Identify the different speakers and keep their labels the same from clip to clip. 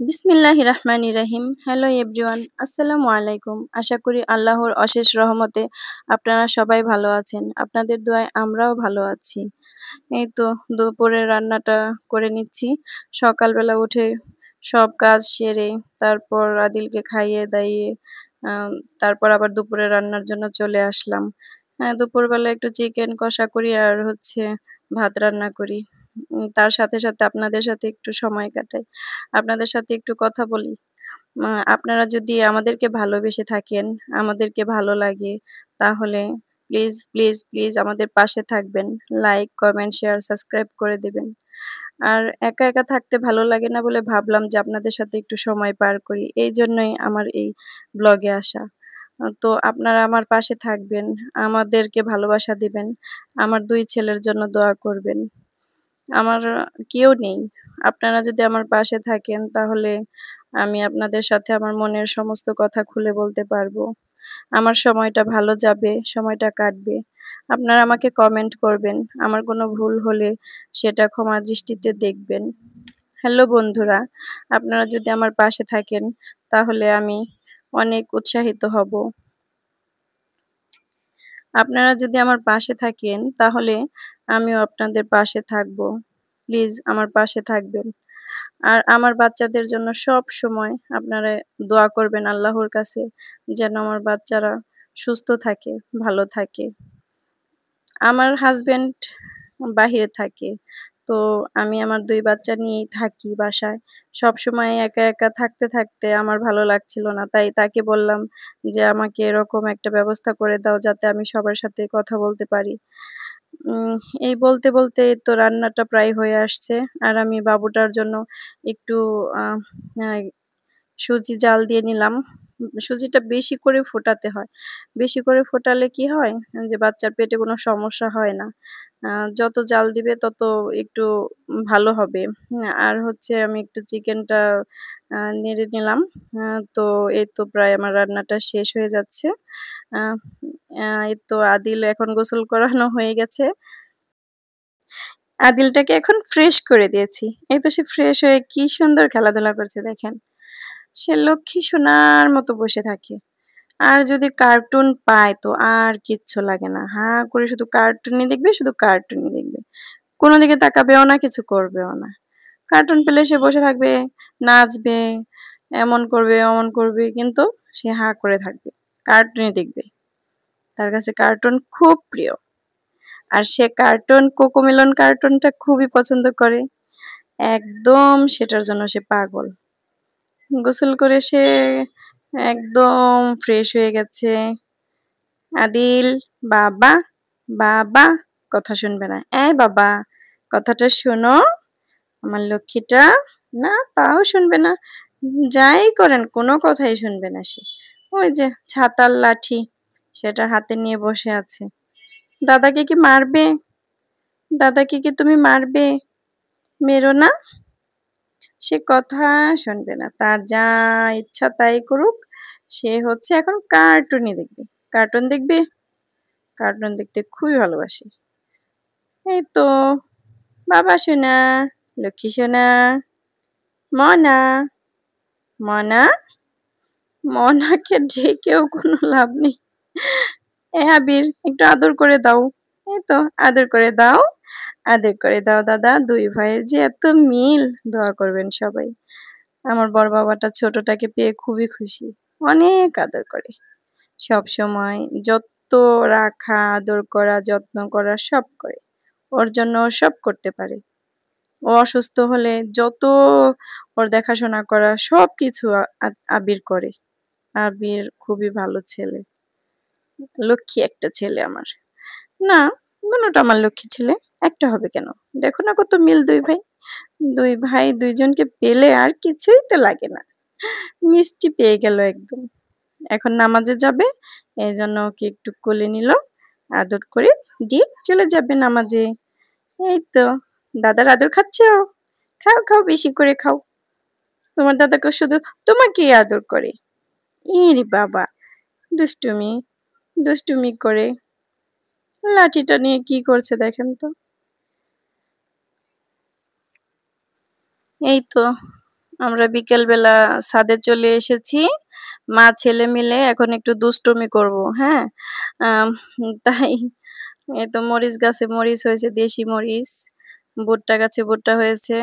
Speaker 1: বিসমিল্লাহির রাহমানির রাহিম। Hello everyone, আসসালামু আলাইকুম। আশা করি আল্লাহর অশেষ রহমতে আপনারা সবাই ভালো আছেন। আপনাদের দোয়ায় আমরাও ভালো আছি। এই তো দুপুরের রান্নাটা করে নিচ্ছি। সকালবেলা উঠে সব কাজ সেরে তারপর আদিলকে খাইয়ে-দাইয়ে আম তারপর আবার দুপুরে রান্নার জন্য চলে আসলাম। দুপুরবেলা একটু চিকেন কষা করি আর হচ্ছে ভাত রান্না করি। তার সাথে আপনাদের সাথে একটু সময় কাটাই। আপনাদের সাথে একটু কথা বলি। আপনারা যদি আমাদেরকে ভালোবেসে থাকেন, আমাদেরকে ভালো লাগে, তাহলে প্লিজ আমাদের পাশে থাকবেন। লাইক, কমেন্ট, শেয়ার, সাবস্ক্রাইব করে দিবেন। আর একা থাকতে ভালো লাগে না বলে ভাবলাম যে আপনাদের সাথে একটু সময় পার করি। এইজন্যই আমার এই ব্লগে আসা। তো আপনারা আমার পাশে থাকবেন, আমাদেরকে ভালোবাসা দিবেন। আমার ২ ছেলের জন্য দোয়া করবেন। আমার কেউ নেই। আপনারা যদি আমার পাশে থাকেন তাহলে আমি আপনাদের সাথে আমার মনের সমস্ত কথা খুলে বলতে পারবো। আমার সময়টা ভালো যাবে, সময়টা কাটবে। আপনারা আমাকে কমেন্ট করবেন। আমার কোনো ভুল হলে সেটা ক্ষমা দৃষ্টিতে দেখবেন। হ্যালো বন্ধুরা, আপনারা যদি আমার পাশে থাকেন তাহলে আমি অনেক উৎসাহিত হব। আপনারা যদি আমার পাশে থাকেন তাহলে আমিও আপনাদের পাশে থাকবো। প্লিজ আমার পাশে থাকবেন। আর আমার বাচ্চাদের জন্য সবসময় আপনারা দোয়া করবেন আল্লাহর কাছে যেন আমার বাচ্চারা সুস্থ থাকে, ভালো থাকে। আমার হাসব্যান্ড বাহিরে থাকে। তো আমি আমার ২ বাচ্চা নিয়েই থাকি বাসায়। সবসময় একা থাকতে আমার ভালো লাগছিল না। তাই তাকে বললাম যে, "আমাকে এরকম একটা ব্যবস্থা করে দাও যাতে আমি সবার সাথে কথা বলতে পারি।" উম এই বলতে তো রান্নাটা প্রায় হয়ে আসছে। আর আমি বাবুটার জন্য একটু আ আ সুজি জাল দিয়ে নিলাম। সুজিটা বেশি করে ফোটাতে হয়। বেশি করে ফোটালে কি হয়? যে বাচ্চার পেটে কোনো সমস্যা হয় না। আ যত জাল দিবে তত একটু ভালো হবে। আর হচ্ছে আমি একটু চিকেনটা নেড়ে নিলাম। আ তো এই তো প্রায় আমার রান্নাটা শেষ হয়ে যাচ্ছে। আ এই তো আদিল এখন গোসল করানো হয়ে গেছে। আদিলটাকে এখন ফ্রেশ করে দিয়েছি। এই তো সে ফ্রেশ হয়ে কি সুন্দর খেলাধুলা করছে দেখেন। সে লক্ষ্মী সোনার মতো বসে থাকে। আর যদি কার্টুন পায় তো আর কিচ্ছু লাগে না। হাঁ করে শুধু কার্টুনই দেখবে, শুধু কার্টুনই দেখবে। কোনো দিকে তাকাবেও না, কিছু করবেও না। কার্টুন পেলে সে বসে থাকবে, নাচবে, এমন করবে, অমন করবে কিন্তু সে হাঁ করে থাকবে। কার্টুনই দেখবে। তার কাছে কার্টুন খুব প্রিয়। আর সে কার্টুন কোকোমেলন কার্টুনটা খুবই পছন্দ করে। একদম সেটার জন্য সে পাগল। গোসল করে সে একদম ফ্রেশ হয়ে গেছে। আদিল, বাবা, বাবা কথা শুনবে না। এই বাবা কথাটা শোনো, আমার লক্ষ্মীটা। না তাও শুনবে না। যাই করেন কোনো কথাই শুনবে না সে। ওই যে ছাতার লাঠি সেটা হাতে নিয়ে বসে আছে। দাদাকে কি মারবে? দাদাকে কি তুমি মারবে? মেরো না। সে কথা শুনবে না। তার যা ইচ্ছা তাই করুক। সে হচ্ছে এখন কার্টুনই দেখবে। কার্টুন দেখবে? কার্টুন দেখতে খুবই ভালোবাসে। এই তো বাবা সোনা, লক্ষ্মী সোনা, মনা, মনা, মনাকে ডেকেও কোনো লাভ নেই। এ আবির একটু আদর করে দাও। এই তো আদর করে দাও, আদর করে দাও দাদা। ২ ভাইয়ের যে এত মিল দোয়া করবেন সবাই। আমার বড় বাবাটা ছোটটাকে পেয়ে খুবই খুশি। অনেক আদর করে। সবসময় যত্ত রাখা, আদর করা, যত্ন করা সব করে। ওর জন্য ও সব করতে পারে। ও অসুস্থ হলে যত ওর দেখাশোনা করা সবকিছু আবির করে। আবির খুবই ভালো ছেলে। লক্ষ্মী একটা ছেলে আমার। না, দুটোটা আমার লক্ষ্মী ছেলে। একটা হবে কেন? দেখো না কত মিল ২ ভাই। ২ ভাই ২ জনকে পেলে আর কিছুই তো লাগে না। মিষ্টি পেয়ে গেল একদম। এখন নামাজে যাবে। এজন্য ওকে একটু কোলে নিল। আদর করে দিয়ে চলে যাবে নামাজে। এই তো দাদার আদর খাচ্ছো? খাও বেশি করে খাও। তোমার দাদাকে শুধু তোমাকেই আদর করে। ইরে বাবা! দুষ্টুমি, দুষ্টুমি করে। লাঠিটা নিয়ে কি করছে দেখেন তো। এই তো আমরা বিকেলবেলা ছাদে চলে এসেছি। মা ছেলে মিলে এখন একটু দুষ্টুমি করব, হ্যাঁ? আম তাই এই তো মরিচ গাছে মরিচ হয়েছে, দেশি মরিচ। ভুট্টা গাছে ভুট্টা হয়েছে।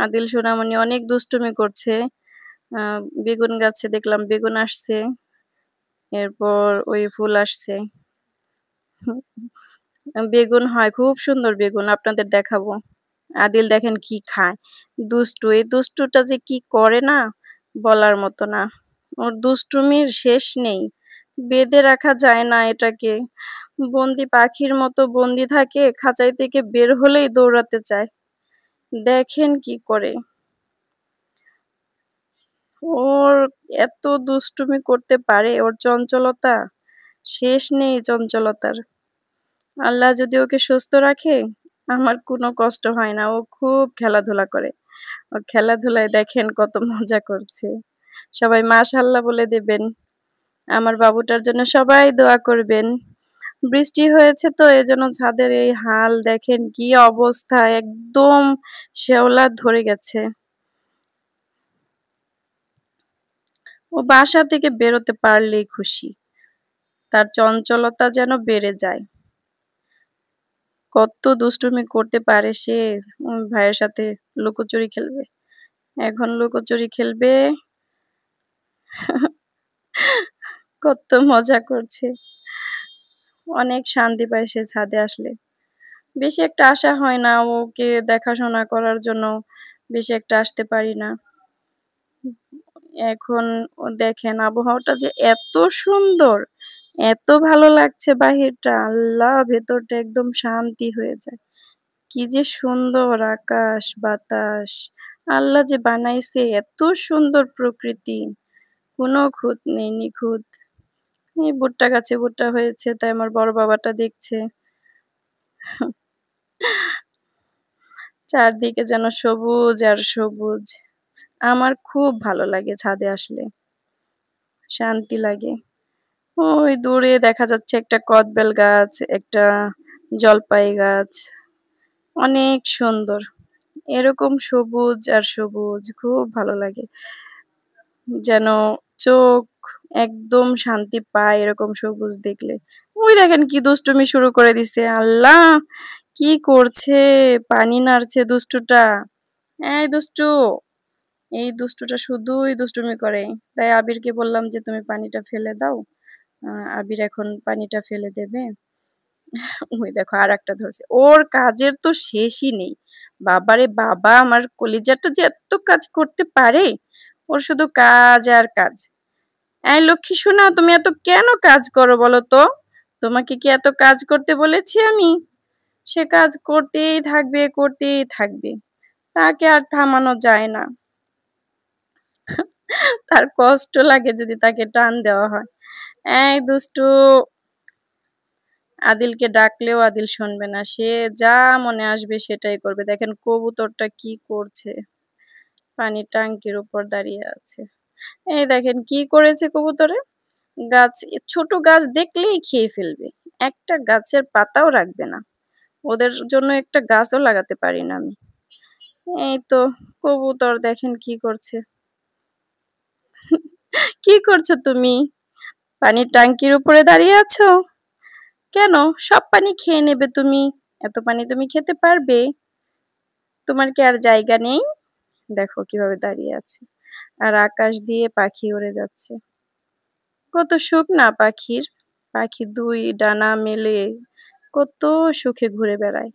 Speaker 1: আদিল সোনামণি অনেক দুষ্টুমি করছে। আ বেগুন গাছে দেখলাম বেগুন আসছে। এরপর ওই ফুল আসছে। বেগুন হয়, খুব সুন্দর বেগুন আপনাদের দেখাবো। আদিল দেখেন কি খায়। দুষ্টু, এই দুষ্টুটা যে কি করে না বলার মতো না। ওর দুষ্টুমির শেষ নেই। বেঁধে রাখা যায় না এটাকে। বন্দি পাখির মতো বন্দি থাকে, খাঁচাই থেকে বের হলেই দৌড়াতে চায়। দেখেন কি করে। ওর এত দুষ্টুমি করতে পারে, ওর চঞ্চলতা শেষ নেই চঞ্চলতার। আল্লাহ যদি ওকে সুস্থ রাখে, আমার কোনো কষ্ট হয় না। ও খুব খেলাধুলা করে। ও খেলাধুলায় দেখেন কত মজা করছে। সবাই মাশাআল্লাহ বলে দেবেন। আমার বাবুটার জন্য সবাই দোয়া করবেন। বৃষ্টি হয়েছে তো এজন্য ছাদের এই হাল দেখেন কি অবস্থা একদম শেওলা ধরে গেছে। ও বাসা থেকে বেরোতে পারলেই খুশি। তার চঞ্চলতা যেন বেড়ে যায়। কত দুষ্টুমি করতে পারে সে। ভাইয়ের সাথে লুকোচুরি খেলবে। এখন লুকোচুরি খেলবে। কত মজা করছে। অনেক শান্তি পায় সে ছাদে আসলে। বেশি একটা আসা হয় না ওকে দেখাশোনা করার জন্য বেশি একটা আসতে পারি না। এখন ও দেখেন আবহাওয়াটা যে এত সুন্দর, এত ভালো লাগছে বাহিরটা আল্লাহ! ভেতরটা একদম শান্তি হয়ে যায়। কি যে সুন্দর আকাশ, বাতাস। আল্লাহ যে বানাইছে এত সুন্দর প্রকৃতি। কোনো খুঁত নেই, নিখুঁত। এই ভুট্টা গাছে ভুট্টা হয়েছে তাই আমার বড় বাবাটা দেখছে। চারদিকে যেন সবুজ আর সবুজ। আমার খুব ভালো লাগে ছাদে আসলে। শান্তি লাগে। ওই দূরে দেখা যাচ্ছে একটা কদবেল গাছ, একটা জলপাই গাছ। অনেক সুন্দর। এরকম সবুজ আর সবুজ খুব ভালো লাগে। যেন চোখ একদম শান্তি পায় এরকম সবুজ দেখলে। ওই দেখেন কি দুষ্টুমি শুরু করে দিছে। আল্লাহ! কি করছে? পানি নাড়ছে দুষ্টুটা। এই দুষ্টু, এই দুষ্টুটা শুধুই দুষ্টুমি করে। তাই আবিরকে বললাম যে তুমি পানিটা ফেলে দাও। আ আবির এখন পানিটা ফেলে দেবে। ওই দেখো আরেকটা ধরছে। ওর কাজের তো শেষই নেই। বাবারে বাবা! আমার কলিজাটা যে এত কাজ করতে পারে। ওর শুধু কাজ আর কাজ। এই লক্ষ্মী সোনা তুমি এত কেন কাজ করো বলো তো? তোমাকে কি এত কাজ করতে বলেছি আমি? সে কাজ করতেই থাকবে, করতেই থাকবে। তাকে আর থামানো যায় না। তার কষ্ট লাগে যদি তাকে টান দেওয়া হয়। এই দুষ্টু আদিলকে ডাকলেও আদিল শুনবে না। সে যা মনে আসবে সেটাই করবে। দেখেন কবুতরটা কি করছে? পানির ট্যাংকির উপর দাঁড়িয়ে আছে। এই দেখেন কি করেছে কবুতরে? গাছ ছোট গাছ দেখলেই খেয়ে ফেলবে। একটা গাছের পাতাও রাখবে না। ওদের জন্য একটা গাছও লাগাতে পারি না আমি। এই তো কবুতর দেখেন কি করছে। কি করছো তুমি? পানির ট্যাংকির উপরে দাঁড়িয়ে আছো? কেন? সব পানি খেয়ে নেবে তুমি। এত পানি তুমি খেতে পারবে? তোমার কি আর জায়গা নেই? দেখো কিভাবে দাঁড়িয়ে আছে। আর আকাশ দিয়ে পাখি উড়ে যাচ্ছে। কত সুখ না পাখির। পাখি ২ ডানা মেলে কত সুখে ঘুরে বেড়ায়।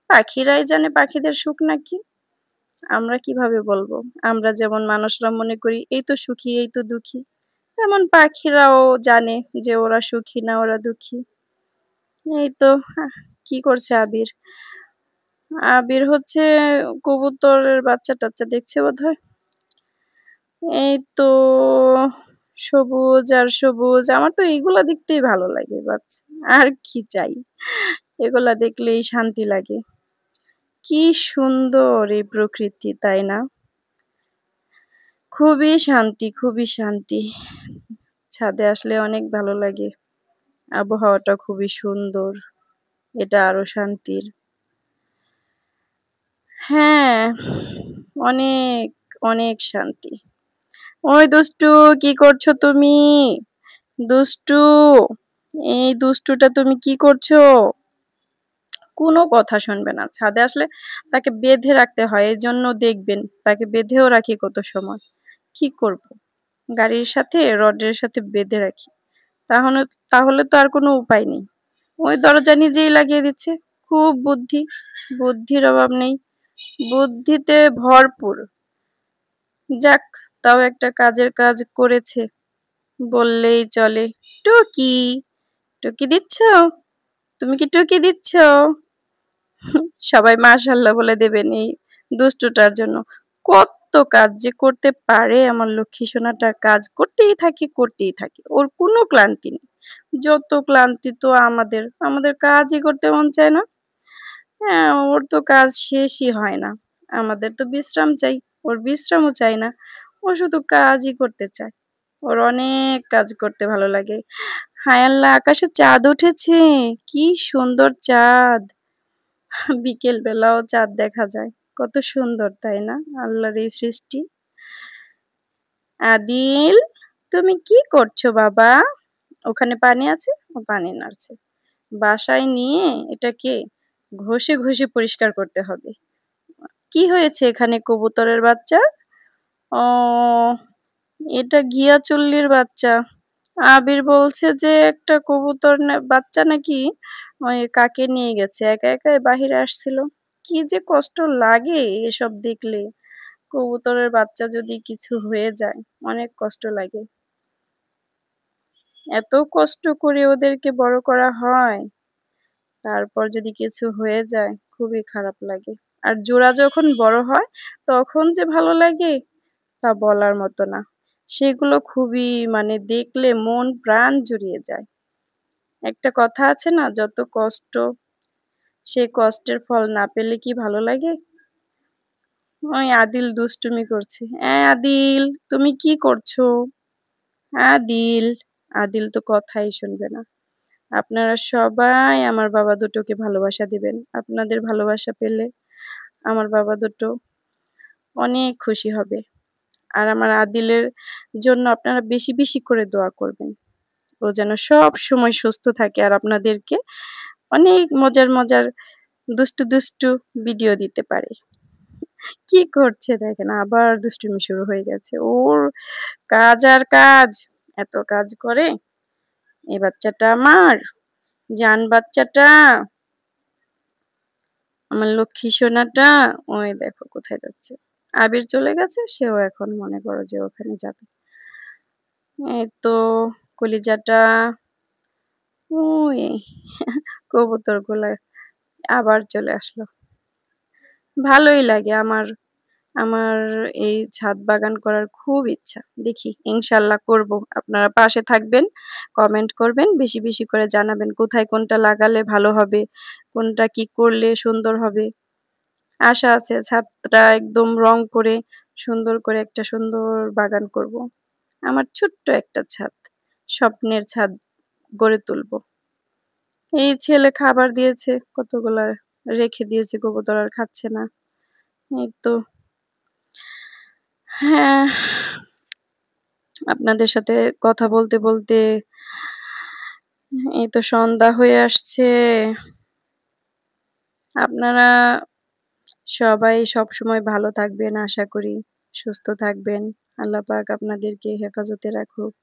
Speaker 1: পাখিরাই জানে পাখিদের সুখ নাকি? আমরা কিভাবে বলবো? আমরা যেমন মানুষরা মনে করি এই তো সুখী, এই তো দুঃখী। তেমন পাখিরাও জানে যে ওরা সুখী না ওরা দুঃখী। এই তো কি করছে আবির? আবির হচ্ছে কবুতরের বাচ্চা-টাচ্চা দেখছে বোধহয়। এই তো সবুজ আর সবুজ। আমার তো এইগুলা দেখতেই ভালো লাগে বাস। আর কি চাই? এগুলা দেখলেই শান্তি লাগে। কি সুন্দর এই প্রকৃতি, তাই না? খুবই শান্তি, খুবই শান্তি। ছাদে আসলে অনেক ভালো লাগে। আবহাওয়াটা খুবই সুন্দর। এটা আরো শান্তির। হ্যাঁ, অনেক, অনেক শান্তি। ওই দুষ্টু, কি করছো তুমি? দুষ্টু, এই দুষ্টুটা তুমি কি করছো? কোনো কথা শুনবে না। ছাদে আসলে তাকে বেঁধে রাখতে হয়। এজন্য দেখবেন তাকে বেঁধেও রাখি কত সময়। কি করব? গাড়ির সাথে রডের সাথে বেঁধে রাখি। তাহলে তাহলে তো আর কোনো উপায় নেই। ওই দরজা নিজেই লাগিয়ে দিচ্ছে। খুব বুদ্ধি, বুদ্ধির অভাব নেই। বুদ্ধিতে ভরপুর। যাক, তাও একটা কাজের কাজ করেছে বললেই চলে। টুকি, টুকি দিচ্ছ? তুমি কি টুকি দিচ্ছ? সবাই মাশাআল্লাহ বলে দেবেন এই দুষ্টুটার জন্য। কত কাজ যে করতে পারে আমার লক্ষ্মী সোনাটা, কাজ করতেই থাকে করতেই থাকে। ওর কোনো ক্লান্তি নেই। যত ক্লান্তি তো আমাদের, আমাদের কাজই করতে মন চায় না। হ্যাঁ, ওর তো কাজ শেষই হয় না। আমাদের তো বিশ্রাম চাই, ওর বিশ্রামও চাই না। ও শুধু কাজই করতে চায়। ওর অনেক কাজ করতে ভালো লাগে। হায় আল্লাহ, আকাশে চাঁদ উঠেছে। কি সুন্দর চাঁদ! বিকেল বেলাও চাঁদ দেখা যায়। কত সুন্দর তাই না? আল্লাহর এই সৃষ্টি। আদিল, তুমি কি করছো বাবা? ওখানে পানি আছে? ও পানি নাড়ছে। বাসায় নিয়ে এটাকে ঘষে ঘষে পরিষ্কার করতে হবে। কি হয়েছে এখানে কবুতরের বাচ্চা? ও, এটা ঘিয়া চুল্লির বাচ্চা। আবির বলছে যে একটা কবুতর বাচ্চা নাকি ওই কাকে নিয়ে গেছে, একা একা বাহিরে আসছিল। কি যে কষ্ট লাগে এসব দেখলে। কবুতরের বাচ্চা যদি কিছু হয়ে যায় অনেক কষ্ট লাগে। এত কষ্ট করে ওদেরকে বড় করা হয়, তারপর যদি কিছু হয়ে যায় খুবই খারাপ লাগে। আর জোড়া যখন বড় হয় তখন যে ভালো লাগে তা বলার মতো না। সেগুলো খুবই মানে দেখলে মন প্রাণ জুড়িয়ে যায়। একটা কথা আছে না, যত কষ্ট সেই কষ্টের ফল না পেলে কি ভালো লাগে? ওই আদিল দুষ্টুমি করছে। আদিল, তুমি কি করছো? আদিল, আদিল তো কথাই শুনবে না। আপনারা সবাই আমার বাবা দুটোকে ভালোবাসা দিবেন। আপনাদের ভালোবাসা পেলে আমার বাবা দুটো অনেক খুশি হবে। আর আমার আদিলের জন্য আপনারা বেশি বেশি করে দোয়া করবেন। ও যেন সব সময় সুস্থ থাকে আর আপনাদেরকে অনেক মজার মজার দুষ্টু দুষ্টু ভিডিও দিতে পারে। কি করছে দেখেন, আবার দুষ্টুমি শুরু হয়ে গেছে ওর। কাজ আর কাজ, এত কাজ করে। এই বাচ্চাটা আমার জান, বাচ্চাটা আমার লক্ষ্মী সোনাটা। ওই দেখো কোথায় যাচ্ছে। আবির চলে গেছে, সেও এখন মনে করো যে ওখানে যাবে। এই তো কলিজাটা, ওই কবুতর গুলা আবার চলে আসলো। ভালোই লাগে আমার। আমার এই ছাদ বাগান করার খুব ইচ্ছা। দেখি ইনশাল্লাহ করব। আপনারা পাশে থাকবেন, কমেন্ট করবেন, বেশি বেশি করে জানাবেন কোথায় কোনটা লাগালে ভালো হবে, কোনটা কি করলে সুন্দর হবে। আশা আছে ছাদটা একদম রং করে সুন্দর করে একটা সুন্দর বাগান করব। আমার ছোট্ট একটা ছাদ, স্বপ্নের ছাদ গড়ে তুলব। এই ছেলে খাবার দিয়েছে কতগুলা, রেখে দিয়েছে, কবুতর আর খাচ্ছে না। এই তো, হ্যাঁ, আপনাদের সাথে কথা বলতে বলতে এই তো সন্ধ্যা হয়ে আসছে। আপনারা সবাই সবসময় ভালো থাকবেন আশা করি, সুস্থ থাকবেন। আল্লাহ পাক আপনাদেরকে হেফাজতে রাখুক,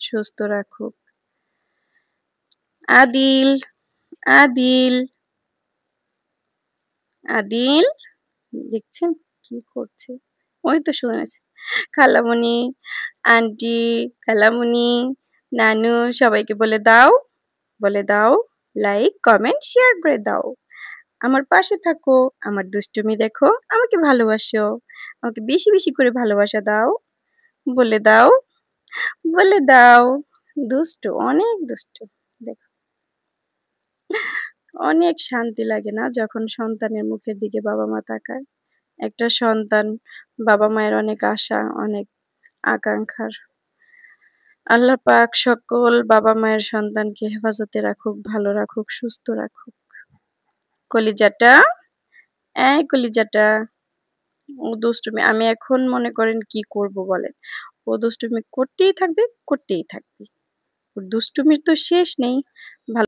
Speaker 1: সুস্থ রাখুক। আদিল, আদিল, আদিল, দেখছেন কি করছে? ওই তো শুনেছে। খালামণি, আন্টি, খালামণি, নানু সবাইকে বলে দাও, বলে দাও লাইক, কমেন্ট, শেয়ার করে দাও। আমার পাশে থাকো, আমার দুষ্টুমি দেখো, আমাকে ভালোবাসো। আমাকে বেশি বেশি করে ভালোবাসা দাও। বলে দাও, বলে দাও। দুষ্টু, অনেক দুষ্টু। দেখো, অনেক শান্তি লাগে না যখন সন্তানের মুখের দিকে বাবা মা তাকায়। একটা সন্তান বাবা মায়ের অনেক আশা, অনেক আকাঙ্ক্ষার। আল্লাহ পাক সকল বাবা মায়ের সন্তানকে হেফাজতে রাখুক, ভালো রাখুক, সুস্থ রাখুক। কলিজাটা, এই কলিজাটা, ও দুষ্টুমি আমি এখন মনে করেন কি করব বলেন? ও দুষ্টুমি করতেই থাকবে, করতেই থাকবে। ওর দুষ্টুমির তো শেষ নেই।